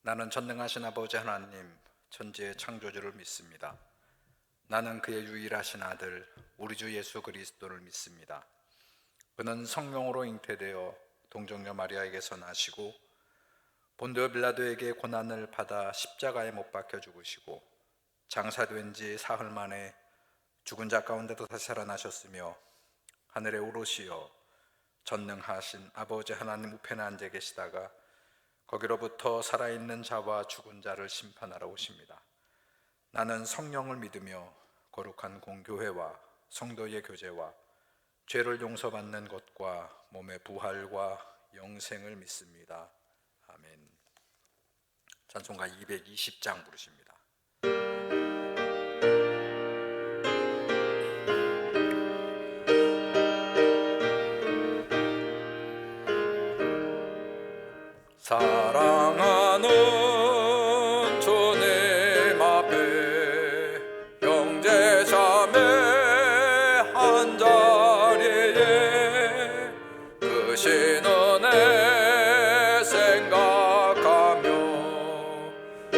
나는 전능하신 아버지 하나님, 천지의 창조주를 믿습니다. 나는 그의 유일하신 아들, 우리 주 예수 그리스도를 믿습니다. 그는 성령으로 잉태되어 동정녀 마리아에게서 나시고 본디오 빌라도에게 고난을 받아 십자가에 못 박혀 죽으시고 장사된 지 사흘 만에 죽은 자 가운데도 다시 살아나셨으며 하늘에 오르시어 전능하신 아버지 하나님 우편에 앉아 계시다가 거기로부터 살아있는 자와 죽은 자를 심판하러 오십니다. 나는 성령을 믿으며 거룩한 공교회와 성도의 교제와 죄를 용서받는 것과 몸의 부활과 영생을 믿습니다. 아멘. 찬송가 220장 부르십니다. 사랑하는 주님 앞에 형제자매 한자리에 그 신은혜 생각하며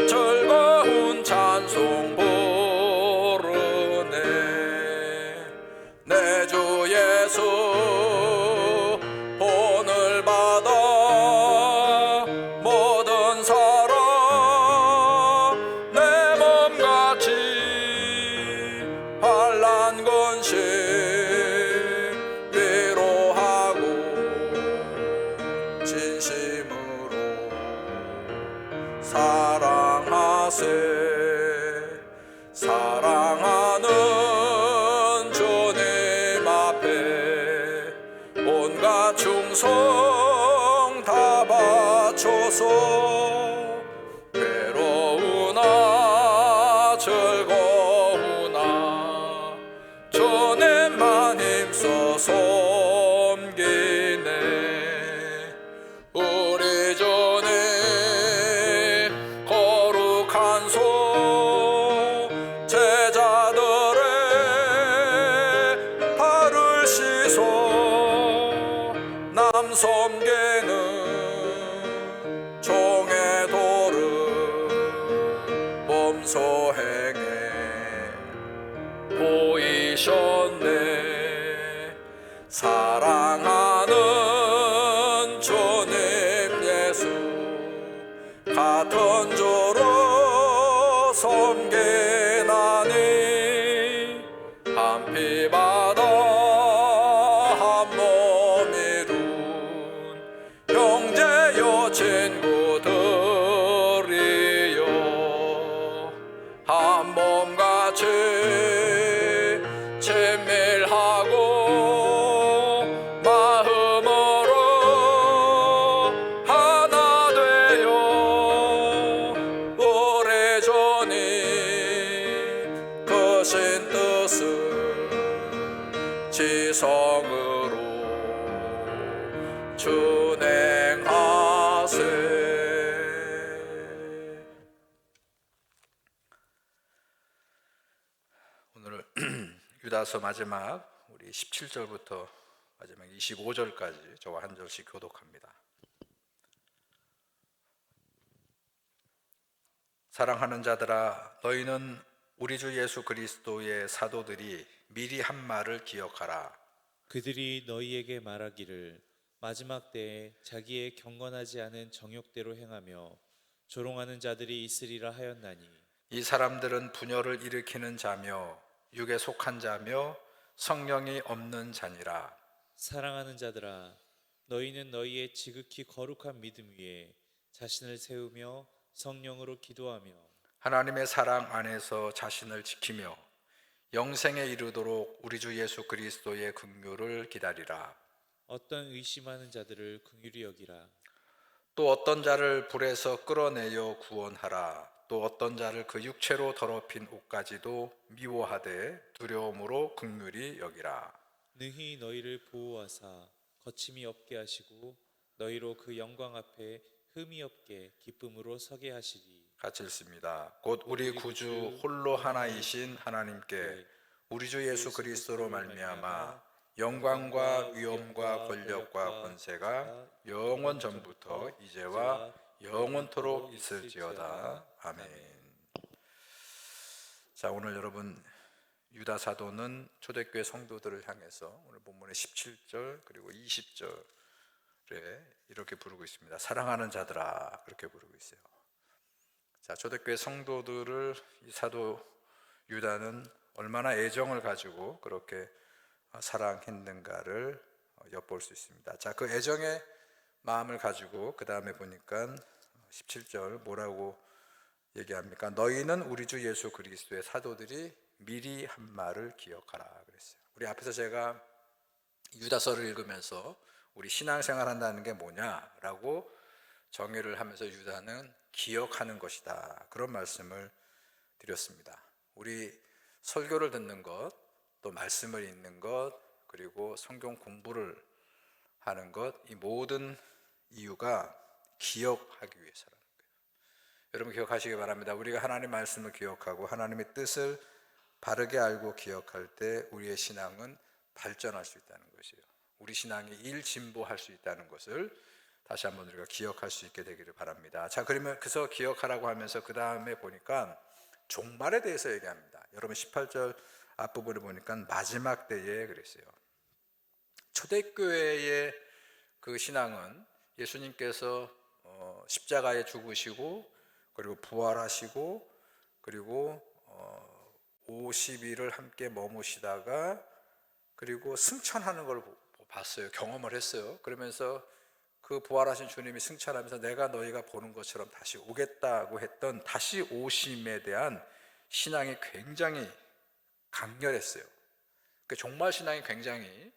즐거운 찬송 부르네. 내 주 예수 본을 받아 모든 사람 내 몸같이 환난 근심 위로하고 진심으로 사랑하세. 사랑하는 주님 앞에 온갖 충성 다 바쳐서 괴로우나 즐거우나 주님만 힘써 섬기네. 우리 주님 거룩한 손 제자들의 발을 씻어 남 섬기는 종의 도를 몸소 행해 보이셨네. 사랑하는 주님 예수 같은 주로 섬기나니 한 피 받아 한 몸 이룬 형제여 친구들이여 한 몸같이 친밀하고 마음으로 하나 되어 우리 주님 크신 뜻을 지성으로 준행하세. 오늘 유다서 마지막 우리 17절부터 마지막 25절까지 저와 한 절씩 교독합니다. 사랑하는 자들아, 너희는 우리 주 예수 그리스도의 사도들이 미리 한 말을 기억하라. 그들이 너희에게 말하기를 마지막 때에 자기의 경건하지 않은 정욕대로 행하며 조롱하는 자들이 있으리라 하였나니 이 사람들은 분열을 일으키는 자며 육에 속한 자며 성령이 없는 자니라. 사랑하는 자들아 너희는 너희의 지극히 거룩한 믿음 위에 자신을 세우며 성령으로 기도하며 하나님의 사랑 안에서 자신을 지키며 영생에 이르도록 우리 주 예수 그리스도의 긍휼을 기다리라. 어떤 의심하는 자들을 긍휼히 여기라. 또 어떤 자를 불에서 끌어내어 구원하라. 또 어떤 자를 그 육체로 더럽힌 옷까지도 미워하되 두려움으로 긍휼히 여기라. 능히 너희를 보호하사 거침이 없게 하시고 너희로 그 영광 앞에 흠이 없게 기쁨으로 서게 하시리. 같이 읽습니다. 곧 우리 구주 홀로 하나이신 하나님께 우리 주 예수 그리스도로 말미암아 영광과 위엄과 권력과 권세가 영원 전부터 이제와 영원토록 있을지어다. 아멘. 자, 오늘 여러분 유다 사도는 초대교회 성도들을 향해서 오늘 본문의 17절 그리고 20절에 이렇게 부르고 있습니다. 사랑하는 자들아, 그렇게 부르고 있어요. 자, 초대교회 성도들을 이 사도 유다는 얼마나 애정을 가지고 그렇게 사랑했는가를 엿볼 수 있습니다. 자, 그 애정의 마음을 가지고 그 다음에 보니까 17절 뭐라고 얘기합니까? 너희는 우리 주 예수 그리스도의 사도들이 미리 한 말을 기억하라 그랬어요. 우리 앞에서 제가 유다서를 읽으면서 우리 신앙생활 한다는 게 뭐냐라고 정의를 하면서 유다는 기억하는 것이다, 그런 말씀을 드렸습니다. 우리 설교를 듣는 것, 또 말씀을 읽는 것, 그리고 성경 공부를 하는 것, 이 모든 이유가 기억하기 위해서라는 거예요. 여러분 기억하시기 바랍니다. 우리가 하나님의 말씀을 기억하고 하나님의 뜻을 바르게 알고 기억할 때 우리의 신앙은 발전할 수 있다는 것이에요. 우리 신앙이 일진보할 수 있다는 것을 다시 한번 우리가 기억할 수 있게 되기를 바랍니다. 자, 그러면 그래서 기억하라고 하면서 그 다음에 보니까 종말에 대해서 얘기합니다. 여러분 18절 앞부분을 보니까 마지막 때에 그랬어요. 초대교회의 그 신앙은 예수님께서 십자가에 죽으시고 그리고 부활하시고 그리고 50일을 함께 머무시다가 그리고 승천하는 걸 봤어요. 경험을 했어요. 그러면서 그 부활하신 주님이 승천하면서 내가 너희가 보는 것처럼 다시 오겠다고 했던 다시 오심에 대한 신앙이 굉장히 강렬했어요. 그 종말 신앙이 굉장히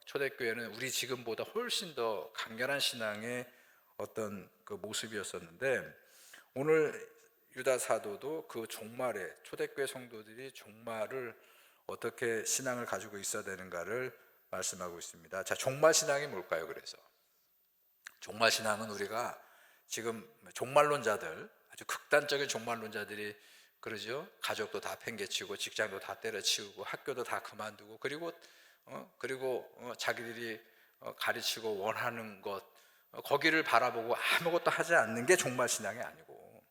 초대교회는 우리 지금보다 훨씬 더 강렬한 신앙의 어떤 그 모습이었었는데, 오늘 유다 사도도 그 종말에 초대교회 성도들이 종말을 어떻게 신앙을 가지고 있어야 되는가를 말씀하고 있습니다. 자, 종말 신앙이 뭘까요? 그래서 종말 신앙은 우리가 지금 종말론자들, 아주 극단적인 종말론자들이 그러죠. 가족도 다 팽개치고 직장도 다 때려치우고 학교도 다 그만두고 그리고 자기들이 가르치고 원하는 것 거기를 바라보고 아무것도 하지 않는 게 종말 신앙이 아니고,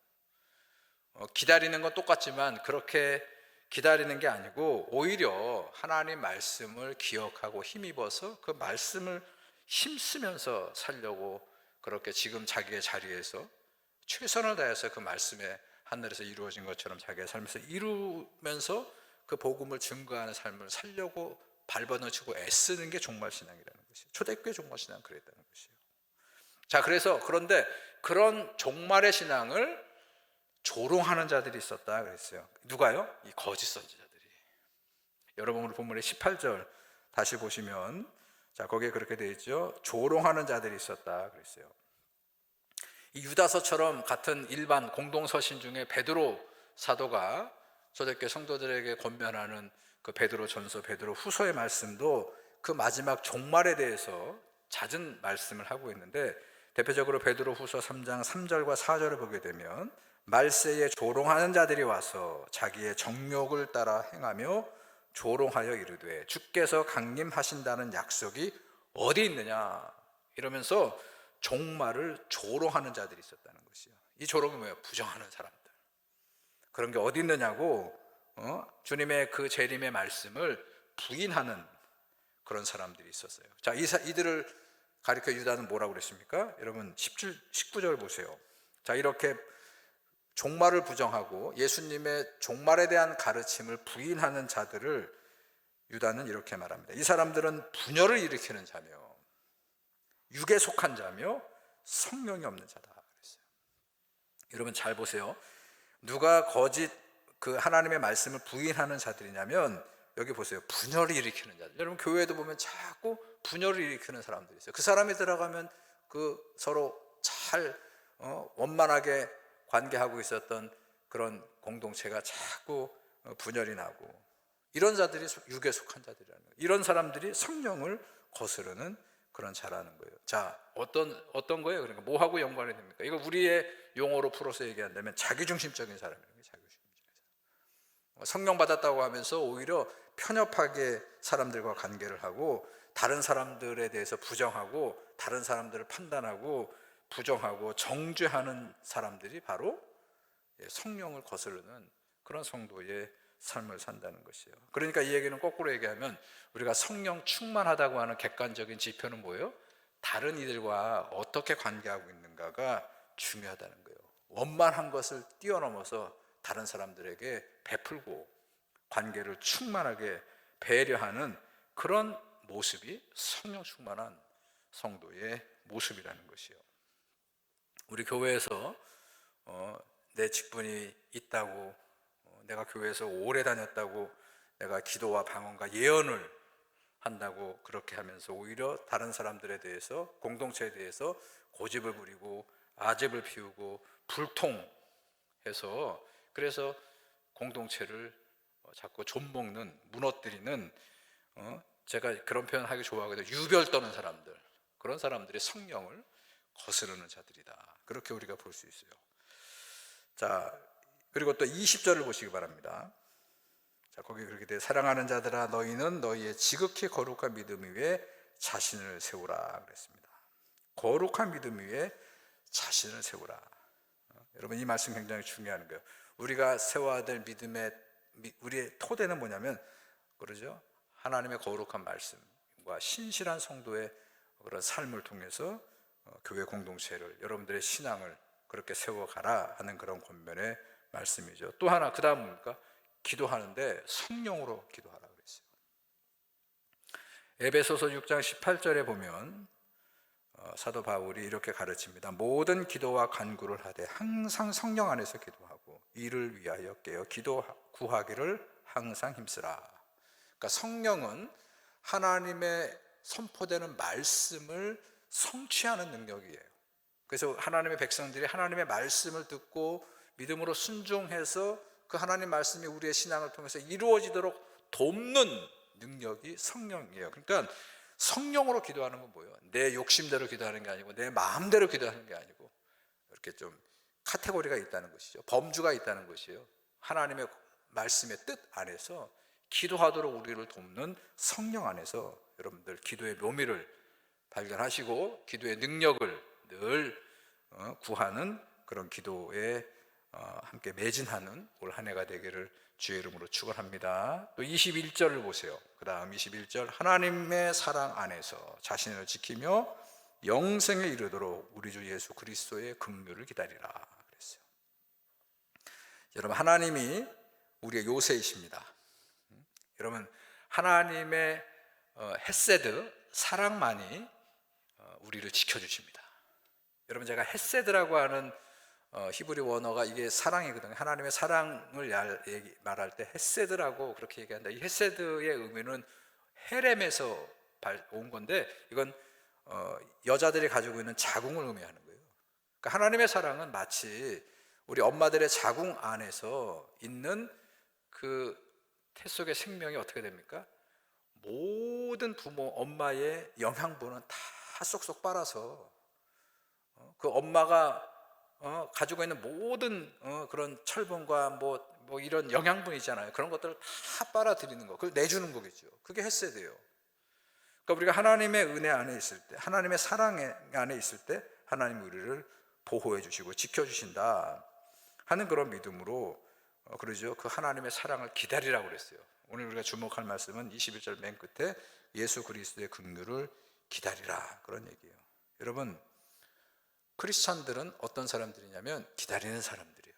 기다리는 건 똑같지만 그렇게 기다리는 게 아니고 오히려 하나님 말씀을 기억하고 힘입어서 그 말씀을 힘쓰면서 살려고 그렇게 지금 자기의 자리에서 최선을 다해서 그 말씀에 하늘에서 이루어진 것처럼 자기의 삶에서 이루면서 그 복음을 증거하는 삶을 살려고 발버둥치고 애쓰는 게 종말신앙이라는 것이에요. 초대교회 종말신앙은 그랬다는 것이에요. 자, 그런데 그런 종말의 신앙을 조롱하는 자들이 있었다 그랬어요. 누가요? 이 거짓 선지자들이. 여러분 오늘 본문의 18절 다시 보시면, 자, 거기에 그렇게 되어 있죠. 조롱하는 자들이 있었다 그랬어요. 이 유다서처럼 같은 일반 공동서신 중에 베드로 사도가 초대교회 성도들에게 권면하는 그 베드로 전서, 베드로 후서의 말씀도 그 마지막 종말에 대해서 잦은 말씀을 하고 있는데, 대표적으로 베드로 후서 3장 3절과 4절을 보게 되면 말세에 조롱하는 자들이 와서 자기의 정욕을 따라 행하며 조롱하여 이르되 주께서 강림하신다는 약속이 어디 있느냐 이러면서 종말을 조롱하는 자들이 있었다는 것이요. 이 조롱이 뭐예요? 부정하는 사람들. 그런 게 어디 있느냐고, 주님의 그 재림의 말씀을 부인하는 그런 사람들이 있었어요. 자, 이들을 가리켜 유다는 뭐라고 그랬습니까? 여러분 19절 보세요. 자, 이렇게 종말을 부정하고 예수님의 종말에 대한 가르침을 부인하는 자들을 유다는 이렇게 말합니다. 이 사람들은 분열을 일으키는 자며 육에 속한 자며 성령이 없는 자다 그랬어요. 여러분 잘 보세요. 누가 거짓 그 하나님의 말씀을 부인하는 자들이냐면, 여기 보세요. 분열을 일으키는 자들. 여러분 교회에도 보면 자꾸 분열을 일으키는 사람들이 있어요. 그 사람이 들어가면 그 서로 잘 원만하게 관계하고 있었던 그런 공동체가 자꾸 분열이 나고, 이런 자들이 육에 속한 자들이라는 거예요. 이런 사람들이 성령을 거스르는 그런 자라는 거예요. 자, 어떤 거예요? 그러니까 뭐하고 연관이 됩니까? 이거 우리의 용어로 풀어서 얘기한다면 자기중심적인 사람이라는 거예요. 자기중심적인 사람. 성령 받았다고 하면서 오히려 편협하게 사람들과 관계를 하고 다른 사람들에 대해서 부정하고 다른 사람들을 판단하고 부정하고 정죄하는 사람들이 바로 성령을 거스르는 그런 성도의 삶을 산다는 것이에요. 그러니까 이 얘기는 거꾸로 얘기하면 우리가 성령 충만하다고 하는 객관적인 지표는 뭐예요? 다른 이들과 어떻게 관계하고 있는가가 중요하다는 거예요. 원만한 것을 뛰어넘어서 다른 사람들에게 베풀고 관계를 충만하게 배려하는 그런 모습이 성령 충만한 성도의 모습이라는 것이요. 우리 교회에서 내 직분이 있다고, 내가 교회에서 오래 다녔다고, 내가 기도와 방언과 예언을 한다고 그렇게 하면서 오히려 다른 사람들에 대해서, 공동체에 대해서 고집을 부리고 아집을 피우고 불통해서, 그래서 공동체를 자꾸 좀먹는, 무너뜨리는, 제가 그런 표현 하기 좋아하거든요. 유별 떠는 사람들, 그런 사람들이 성령을 거스르는 자들이다, 그렇게 우리가 볼 수 있어요. 자, 그리고 또 20절을 보시기 바랍니다. 자, 거기 그렇게 돼, 사랑하는 자들아 너희는 너희의 지극히 거룩한 믿음 위에 자신을 세우라 그랬습니다. 거룩한 믿음 위에 자신을 세우라. 여러분, 이 말씀 굉장히 중요한 거예요. 우리가 세워야 될 믿음의 우리의 토대는 뭐냐면, 그러죠, 하나님의 거룩한 말씀과 신실한 성도의 그런 삶을 통해서 교회 공동체를, 여러분들의 신앙을 그렇게 세워가라 하는 그런 권면의 말씀이죠. 또 하나, 그 다음 뭡니까? 기도하는데 성령으로 기도하라 그랬어요. 에베소서 6장 18절에 보면 사도 바울이 이렇게 가르칩니다. 모든 기도와 간구를 하되 항상 성령 안에서 기도하고 이를 위하여 깨어 기도 구하기를 항상 힘쓰라. 그러니까 성령은 하나님의 선포되는 말씀을 성취하는 능력이에요. 그래서 하나님의 백성들이 하나님의 말씀을 듣고 믿음으로 순종해서 그 하나님 말씀이 우리의 신앙을 통해서 이루어지도록 돕는 능력이 성령이에요. 그러니까 성령으로 기도하는 건 뭐예요? 내 욕심대로 기도하는 게 아니고 내 마음대로 기도하는 게 아니고 이렇게 좀 카테고리가 있다는 것이죠. 범주가 있다는 것이에요. 하나님의 말씀의 뜻 안에서 기도하도록 우리를 돕는 성령 안에서 여러분들 기도의 묘미를 발견하시고 기도의 능력을 늘 구하는 그런 기도에 함께 매진하는 올 한 해가 되기를 주의 이름으로 축원합니다. 또 21절을 보세요. 그 다음 21절, 하나님의 사랑 안에서 자신을 지키며 영생에 이르도록 우리 주 예수 그리스도의 긍휼을 기다리라 그랬어요. 여러분, 하나님이 우리의 요새이십니다. 여러분, 하나님의 헤세드, 사랑만이 우리를 지켜주십니다. 여러분, 제가 헤세드라고 하는 히브리 원어가 이게 사랑이거든요. 하나님의 사랑을 말할 때 헤세드라고 그렇게 얘기한다. 이 헤세드의 의미는 헤렘에서 온 건데, 이건 여자들이 가지고 있는 자궁을 의미하는 거예요. 그러니까 하나님의 사랑은 마치 우리 엄마들의 자궁 안에서 있는 그 태 속의 생명이 어떻게 됩니까? 모든 부모, 엄마의 영양분은 다 쏙쏙 빨아서 그 엄마가 가지고 있는 모든 그런 철분과 뭐 이런 영양분 있잖아요. 그런 것들을 다 빨아들이는 거, 그걸 내주는 거겠죠. 그게 헤세드예요. 그러니까 우리가 하나님의 은혜 안에 있을 때, 하나님의 사랑 안에 있을 때 하나님 우리를 보호해 주시고 지켜 주신다 하는 그런 믿음으로 그러죠. 그 하나님의 사랑을 기다리라고 그랬어요. 오늘 우리가 주목할 말씀은 21절 맨 끝에 예수 그리스도의 긍휼을 기다리라, 그런 얘기예요. 여러분, 크리스찬들은 어떤 사람들이냐면 기다리는 사람들이에요.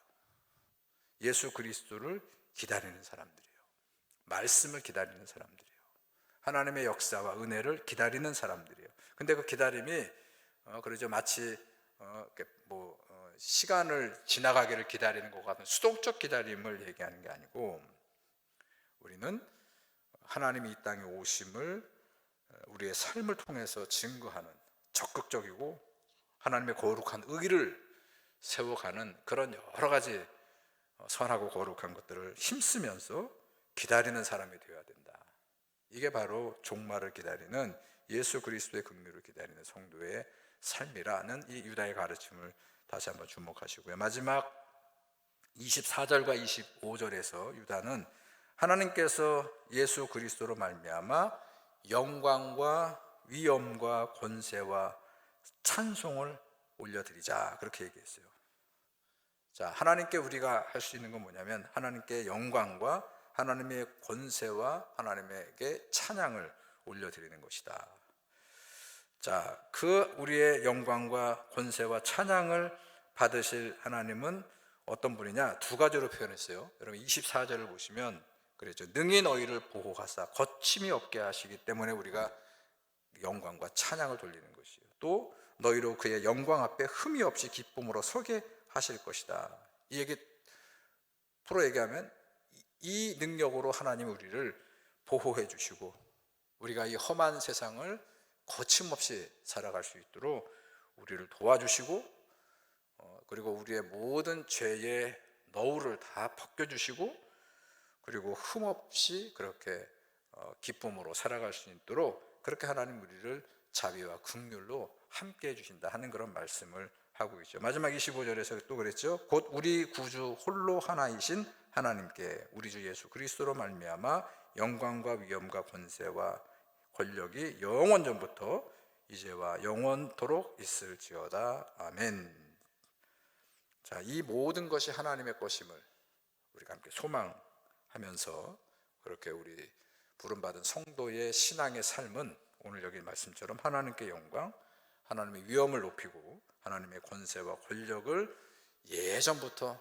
예수 그리스도를 기다리는 사람들이에요. 말씀을 기다리는 사람들이에요. 하나님의 역사와 은혜를 기다리는 사람들이에요. 근데 그 기다림이 그러죠, 마치 시간을 지나가기를 기다리는 것 같은 수동적 기다림을 얘기하는 게 아니고, 우리는 하나님이 이 땅에 오심을 우리의 삶을 통해서 증거하는 적극적이고 하나님의 거룩한 의를 세워가는 그런 여러 가지 선하고 거룩한 것들을 힘쓰면서 기다리는 사람이 되어야 된다. 이게 바로 종말을 기다리는 예수 그리스도의 긍휼을 기다리는 성도의 삶이라는 이 유다의 가르침을 다시 한번 주목하시고요. 마지막 24절과 25절에서 유다는 하나님께서 예수 그리스도로 말미암아 영광과 위엄과 권세와 찬송을 올려드리자, 그렇게 얘기했어요. 자, 하나님께 우리가 할 수 있는 건 뭐냐면 하나님께 영광과 하나님의 권세와 하나님에게 찬양을 올려드리는 것이다. 자, 그 우리의 영광과 권세와 찬양을 받으실 하나님은 어떤 분이냐? 두 가지로 표현했어요. 여러분 24절을 보시면 그랬죠. 능히 너희를 보호하사 거침이 없게 하시기 때문에 우리가 영광과 찬양을 돌리는 것이요, 또 너희로 그의 영광 앞에 흠이 없이 기쁨으로 서게 하실 것이다. 이 얘기 풀어 얘기하면 이 능력으로 하나님 우리를 보호해 주시고 우리가 이 험한 세상을 거침없이 살아갈 수 있도록 우리를 도와주시고, 그리고 우리의 모든 죄의 너울을 다 벗겨주시고, 그리고 흠없이 그렇게 기쁨으로 살아갈 수 있도록 그렇게 하나님 우리를 자비와 긍휼로 함께 해주신다 하는 그런 말씀을 하고 있죠. 마지막 25절에서 또 그랬죠. 곧 우리 구주 홀로 하나이신 하나님께 우리 주 예수 그리스도로 말미암아 영광과 위엄과 권세와 권력이 영원 전부터 이제와 영원토록 있을지어다. 아멘. 자, 이 모든 것이 하나님의 것임을 우리가 함께 소망하면서 그렇게 우리 부름받은 성도의 신앙의 삶은 오늘 여기 말씀처럼 하나님께 영광, 하나님의 위엄을 높이고 하나님의 권세와 권력을 예전부터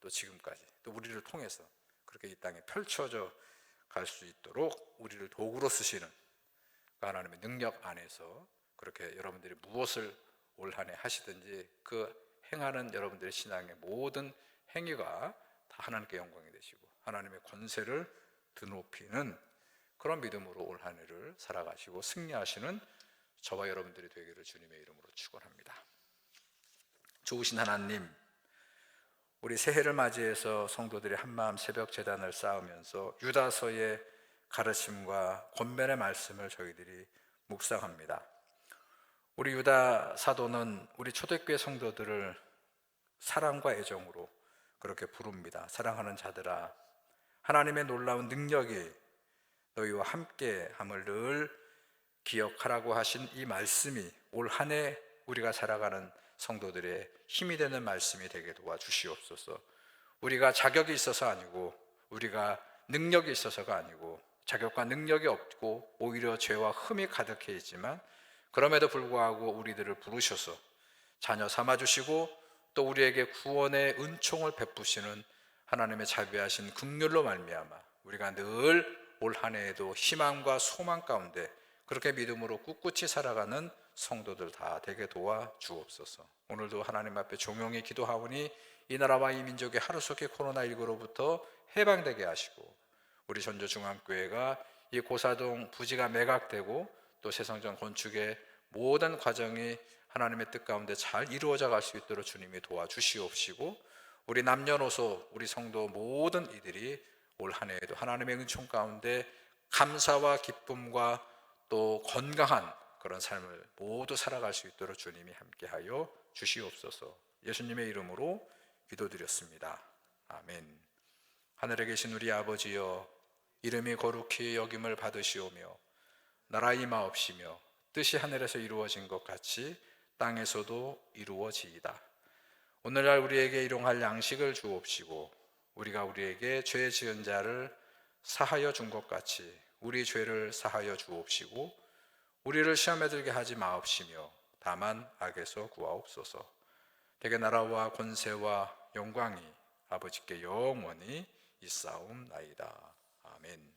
또 지금까지 또 우리를 통해서 그렇게 이 땅에 펼쳐져 갈 수 있도록 우리를 도구로 쓰시는 그 하나님의 능력 안에서 그렇게 여러분들이 무엇을 올 한 해 하시든지 그 행하는 여러분들의 신앙의 모든 행위가 다 하나님께 영광이 되시고 하나님의 권세를 드높이는 그런 믿음으로 올 한 해를 살아가시고 승리하시는 저와 여러분들이 되기를 주님의 이름으로 축원합니다. 좋으신 하나님, 우리 새해를 맞이해서 성도들이 한마음 새벽 제단을 쌓으면서 유다서의 가르침과 권면의 말씀을 저희들이 묵상합니다. 우리 유다 사도는 우리 초대교회 성도들을 사랑과 애정으로 그렇게 부릅니다. 사랑하는 자들아, 하나님의 놀라운 능력이 너희와 함께함을 늘 기억하라고 하신 이 말씀이 올 한 해 우리가 살아가는 성도들의 힘이 되는 말씀이 되게 도와주시옵소서. 우리가 자격이 있어서 아니고 우리가 능력이 있어서가 아니고 자격과 능력이 없고 오히려 죄와 흠이 가득해 있지만 그럼에도 불구하고 우리들을 부르셔서 자녀 삼아주시고 또 우리에게 구원의 은총을 베푸시는 하나님의 자비하신 긍휼로 말미암아 우리가 늘 올 한 해에도 희망과 소망 가운데 그렇게 믿음으로 꿋꿋이 살아가는 성도들 다 되게 도와주옵소서. 오늘도 하나님 앞에 종용히 기도하오니 이 나라와 이 민족의 하루속히 코로나19로부터 해방되게 하시고 우리 전주중앙교회가 이 고사동 부지가 매각되고 또 새성전 건축의 모든 과정이 하나님의 뜻 가운데 잘 이루어져 갈 수 있도록 주님이 도와주시옵시고 우리 남녀노소 우리 성도 모든 이들이 올 한 해에도 하나님의 은총 가운데 감사와 기쁨과 또 건강한 그런 삶을 모두 살아갈 수 있도록 주님이 함께하여 주시옵소서. 예수님의 이름으로 기도드렸습니다. 아멘. 하늘에 계신 우리 아버지여, 이름이 거룩히 여김을 받으시오며 나라 임하옵시며 뜻이 하늘에서 이루어진 것 같이 땅에서도 이루어지이다. 오늘날 우리에게 일용할 양식을 주옵시고 우리가 우리에게 죄 지은 자를 사하여 준 것 같이 우리 죄를 사하여 주옵시고 우리를 시험에 들게 하지 마옵시며 다만 악에서 구하옵소서. 대개 나라와 권세와 영광이 아버지께 영원히 있사옵나이다. 아멘.